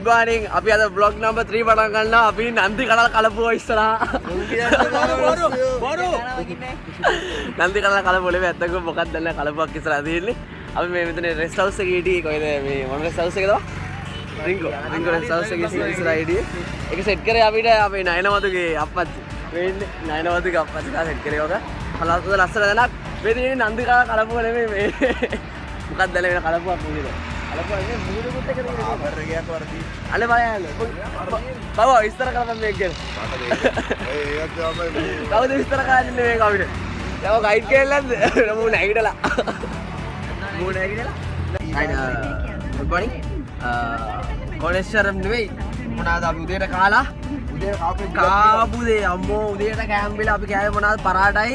morning. අපි අද vlog number 3 පටන් ගන්නවා. අපි නන්දි කඩල කලපුව ඉස්සරහා. බොරු. නන්දි කඩල කලපුවලේ ඇත්තකම මොකක්ද දැන් කලපුවක් ඉස්සරහා තියෙන්නේ. අපි මේ මෙතන රෙස්ට් හවුස් එකේ හිටියේ කොහෙද මේ මොන රෙස්ට් හවුස් එකද? රින්ගෝ රෙස්ට් හවුස් එකේ ඉස්සරහා හිටියේ. ඒක සෙට් කරේ අපිට අපේ නයනවතුගේ අප්පච්චි. වෙන්නේ නයනවතුගේ අප්පච්චි තා සෙට් කරේ ඔක. හලස්සන ලස්සන දැනක් මේ තියෙන්නේ නන්දි කඩල කලපුව නෙමෙයි මේ. මොකක්ද දැන් වෙන කලපුවක් නෙමෙයි. අලපන්නේ මුදුකුත් එක තියෙනවා ආවර් එකක් වර්ධි අනේ බලයන් බව විස්තර කරන්න මේක ගැන ඒකත් තමයි කවුද විස්තර කරන්නේ මේක අපිට දැන් ගයිඩ් කෙල්ලන්ද මූ නැගිටලා good morning කොලෙස්ටරම් නෙවෙයි මොනවාද අපි උදේට කාලා උදේ කාපුදේ අම්මෝ උදේට කෑම්බිලා අපි කෑවේ මොනවාද පරාටයි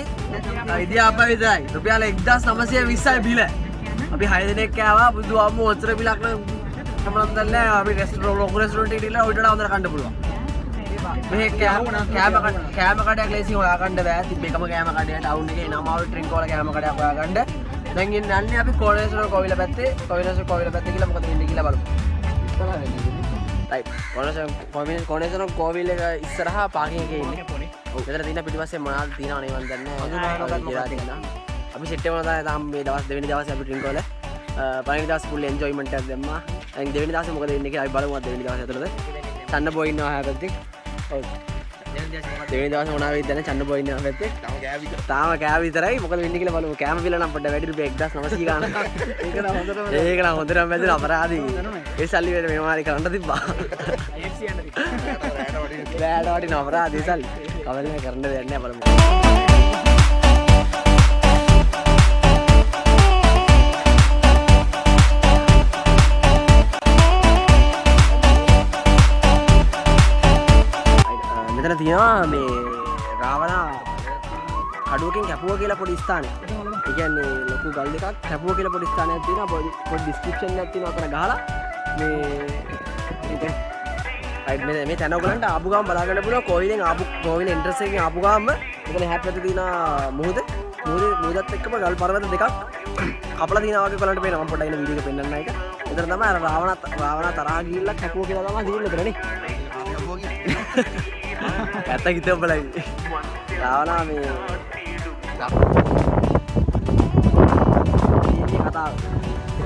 ඉදියාප්පා විතරයි රුපියල් 1920යි බිල අපි 6 දිනක් කෑවා බුදුආම්මෝ ඔච්චර බිලක් නම් තමන් දන්නේ අපි ලොකු රෙස්ටොරන්ට් එකේ ඉඳලා ඔයිටලා හොඳට කන්න පුළුවන් මේ කෑම කඩයක් ලේසියෙන් හොයාගන්න බෑ තිබ්බ එකම කෑම කඩය ටවුන් එකේ නමාවි ට්‍රින්ක් වල කෑම කඩයක් හොයාගන්න දැන් යන්නේ අපි කොලෙස්ටරෝල් කොවිල පැත්තේ කියලා මොකද වෙන්නේ කියලා බලමු රයිට් කොලෙස්ටරෝල් කොවිල එක ඉස්සරහා පාකින් එකේ ඉන්නේ ඔව් එතන තියෙන පිටිපස්සේ මොනවද තියෙනවද නේ මන් දන්නේ නැහැ අපි සෙට් එක මොනවද තාම මේ දවස් දෙවෙනි දවසේ අපි ඩ්‍රින්ක් වල පළවෙනි දවස් ෆුල් එන්ජොයිමන්ට් එකක් දැම්මා. දැන් දෙවෙනි දවසේ මොකද වෙන්නේ කියලා අපි බලමු අද දෙවෙනි දවසේ ඇතුළත. චන්න බොයි ඉන්නවා හැපැත්තේ. ඔව්. දෙවෙනි දවසේ මොනවා වෙයිද දැන් චන්න බොයි ඉන්නවා හැපැත්තේ. තාම කෑව විතරයි. මොකද වෙන්නේ කියලා බලමු. කෑම බිල නම් පොඩ්ඩක් වැඩි රුපියල් 1900 ගානක්. ඒක නම් හොඳටම වැදුන අපරාධී. ඒ සල්ලි වල මේවා හරි කරන්න තිබ්බා. රෑට වටින අපරාධී සල්ලි. කවදාවත් කරන්න දෙයක් නෑ බලමු. මෙතන තියෙනවා මේ රාවණා කඩුවකින් කැපුවා කියලා පොඩි ස්ථානයක්. ඒ කියන්නේ ලොකු ගල් දෙකක් කැපුවා කියලා පොඩි ස්ථානයක් තියෙනවා. පොඩි ඩිස්ක්‍රිප්ෂන් එකක් තියෙනවා අතන ගහලා මේ මේ තැන ඔයගලන්ට ආපු ගාම බලා ගන්න පුළුවන්. කෝවිලෙන් එන්ට්‍රන්ස් එකකින් ආපු ගාම මෙතන හැප් පැත්තේ තියෙන මුහුදත් එක්කම ගල් පර්වත දෙකක් කපලා තියෙනවා වගේ ඔයගලන්ට පේනවා. මම පොඩ්ඩක් ඉන්න වීඩියෝ එක පෙන්නන්න එක. එතන තමයි අර රාවණා තරහා ගිහිල්ලා කැපුවා කියලා තමයි තියෙන්නේ එතනනේ. ඇත්ත හිතව බලයි රාවණා මේ කතාව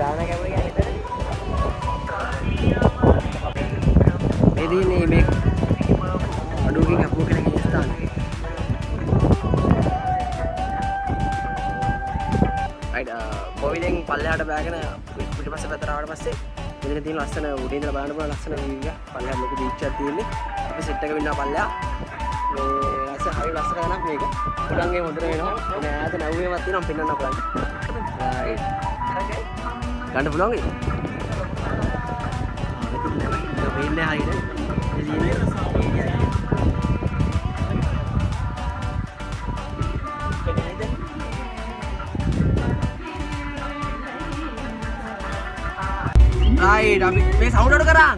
රාවණා කැපුවා කියන්නේ එතන මේ දිනේ මේ අඩුවකින් කැපුවා කියන එක ස්ථානේ රයිට් කොවිලෙන් පල්ලෙහාට බෑගෙන පිටිපස්සේ පැත්තට ආවට පස්සේ මෙතන තියෙන ලස්සන උඩින් ඉඳලා බලන්න පුළුවන් ලස්සන view එක පල්ලෙහාට ලොකු beach එකක් තියෙන්නේ අපි සෙට් එක වෙන්නා පල්ලෙහා මේ ලස්සන හරි ලස්සන ගණක් මේක උඩන්ගේ හොඳට වෙනවා මේ ඈත නැව්වේමක් තියෙනවා පෙන්වන්න බලන්න රයිට් ගන්න පුළුවන් ඒක වෙන්නේ හරියට රයිට් අපි මේ සවුන්ඩ් අඩු කරා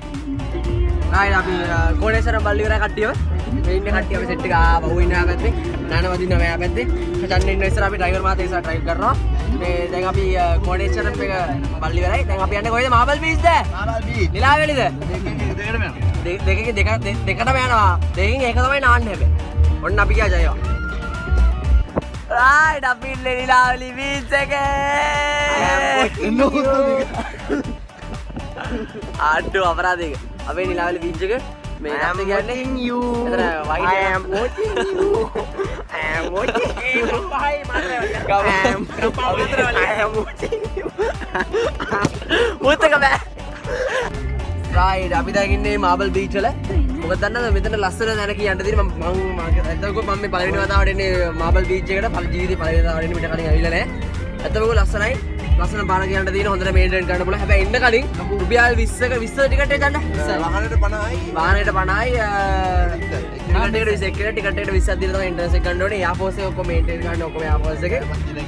රයිට් අපි කොලෙස්ටරෝල් බල්ලි කරා කට්ටියව මේ ඉන්නේ කට්ටිය අපි සෙට් එක ආවෝ ඉන්නවා පැත්තේ නන වදිනවා මෙයා පැත්තේ චන්න ඉන්න ඉස්සර අපි ඩ්‍රයිවර් මාතේ ඉස්සර ඩ්‍රයිව් කරනවා මේ දැන් අපි කොලෙස්ටරෝල් එක බල්ලි කරයි දැන් අපි යන්නේ කොහෙද මාබල් බීච්ද මාබල් බීච් නිලාවෙලිද දෙකකින් දෙකටම යනවා දෙකකින් එක තමයි නාන්නේ හැබැයි ඔන්න අපි ගියා ජයවා රයිට් අපි ඉන්නේ නිලාවෙලි බීච් එකේ ආඩු අපරාධයක අපේ නිලාවල බීච් එක මේ නම් කියන්නේ you එතන white I am watching you I am watching you පහයි මාත්‍රය I am watching you මුත්තක බෑ රයිට් අපි දැන් ඉන්නේ මාබල් බීච් වල මොකද දන්නවද මෙතන ලස්සන තැන කියන්න තියෙන මම ඇත්තටම මම මේ පළවෙනි වතාවට එන්නේ මාබල් බීච් එකට ජීවිතේ පළවෙනි වතාවට එන්නේ මිට කලින් ඇවිල්ලා නැහැ ඇත්තටම ලස්සනයි ලස්සන බාන කියන්න තියෙන හොඳට මේන්ටේන් කරන්න පුළුවන්. හැබැයි එන්න කලින් රුපියල් 20ක 20 ටිකට් එක ගන්න. වාහනේට 50යි. වාහනේට 50යි. ටිකට් එකට 20 ටිකට් එකට 20ක් දීලා තමයි එන්ට්‍රන්ස් එක ගන්න ඕනේ. එයාර්ෆෝස් එක ඔක්කොම මේන්ටේන් කරන්න ඔක්කොම එයාර්ෆෝස් එකේ.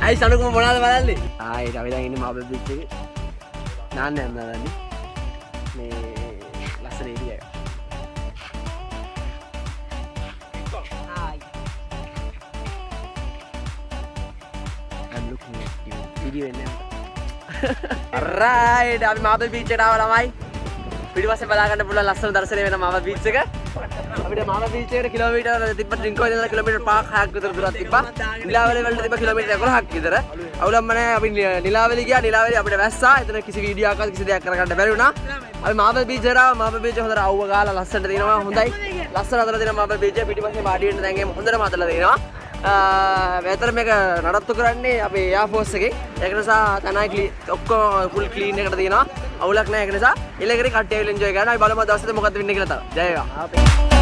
අයි සනුකම මොනවද බලන්නේ? ආයි අපි දැන් ඉන්නේ මාබල් බීච් එකේ. නාන්න යනවා දැන්. මේ ලස්සන ඒරියා එක. ආයි. I'm looking at you. Video එන්නේ. Alright, අපි මාබල් බීච් එකට ආවා ළමයි. පිටිපස්සේ බලා ගන්න පුළුවන් ලස්සන දර්ශනය වෙන මාව බීච් එක. අපිට මාව බීච් එකට කිලෝමීටර් තිබ්බ ඩ්‍රින්කෝ ඉඳලා කිලෝමීටර් 5-6ක් විතර දුරක් තිබ්බා. නිලාවැලි වලට තිබ්බ කිලෝමීටර් 11ක් විතර. අවුලම්ම නැහැ. අපි නිලාවැලි ගියා. නිලාවැලි අපිට වැස්සා. එතන කිසි වීඩියෝ එකක් කිසි දෙයක් කරගන්න බැරි වුණා. අපි මාව බීච් එකට ආවා. මාව බීච් හොඳට අවුව ගාලා ලස්සනට තියෙනවා. හොඳයි. ලස්සන හදලා තියෙනවා මාව බීච් එක. පිටිපස්සේ මාඩි වෙන්න දැන් එහෙම හොඳටම හදලා තියෙනවා. මෙතන මේක නඩත්තු කරන්නේ අපේ එයා ෆෝස් එකේ. ඒක නිසා තනයි ඔක්කොම ෆුල් ක්ලීන් එකට තියෙනවා. අවුලක් නැහැ ඒක නිසා. ඉලෙකරි කට්ටිය එන්ජොයි කරනවා. අපි බලමු දවසට මොකද්ද වෙන්නේ කියලා තව. ජය වේවා.